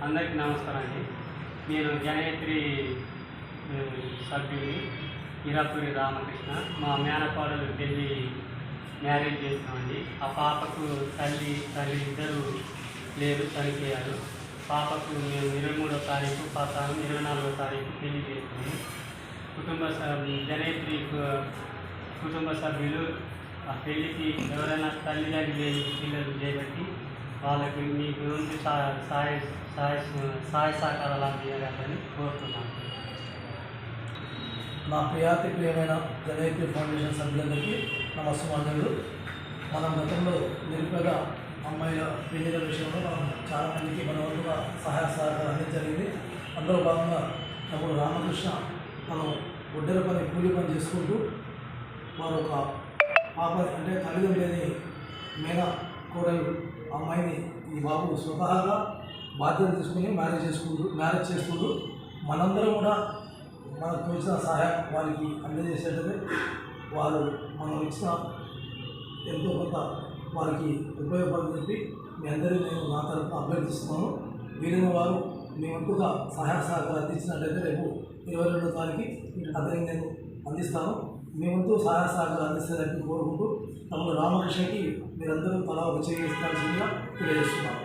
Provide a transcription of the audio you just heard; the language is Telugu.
అందరికీ నమస్కారం అండి. నేను జనయత్రి సభ్యుని ఇరాపూరి రామకృష్ణ. మా మేనకోడలు పెళ్ళి మ్యారేజ్ చేసినామండి. ఆ పాపకు తల్లి ఇద్దరు లేరు, చనిపోయారు. పాపకు మేము 23వ తారీఖు పాతాను 24వ తారీఖు పెళ్లి చేసినాము. జనయత్రి కుటుంబ సభ్యులు ఆ పెళ్ళికి ఎవరైనా తల్లిదండ్రి లేని పిల్లలు చేయబట్టి వాళ్ళకి మీకు నుంచి సహాయ సహకారాలు అందించాలని కోరుతున్నాను. నా ప్రియమైన జనయత్రి ఫౌండేషన్ సభ్యులందరికీ నమస్కారాలు. మనం గతంలో నిరుపేద అమ్మాయిల పెళ్లిల విషయంలో మనం చాలామందికి మన వంతుగా సహాయ సహకారం అందించగలిగింది. అందులో భాగంగా అప్పుడు రామకృష్ణ మనం ఒడ్డెర పని కూలి పని చేసుకుంటూ వారు ఒక పాప అంటే తల్లిదండ్రులు లేని మేన కోడలు అమ్మాయిని ఈ బాబు స్వతహాగా బాధ్యత తీసుకుని మ్యారేజ్ చేసుకుంటూ మనందరం కూడా మనకు తోచిన సహాయం వారికి అందజేసేటది. వారు మనం ఇచ్చిన ఎంతో కొంత వారికి ఉపయోగపడని చెప్పి మీ అందరినీ నేను నా తరఫున అభ్యర్థిస్తున్నాను. వీలైన వారు మీ వంతుగా సహాయ సహకారం అందించినట్లయితే రేపు 22వ తారీఖు అతనికి నేను అందిస్తాను. మీ వంతు సహాయ సహకారం అందిస్తారని కోరుకుంటూ తమను రామకృష్ణకి మీరందరూ తలా ఒక చేయి ఇస్తాల్సిందిగా తెలియజేస్తున్నాను.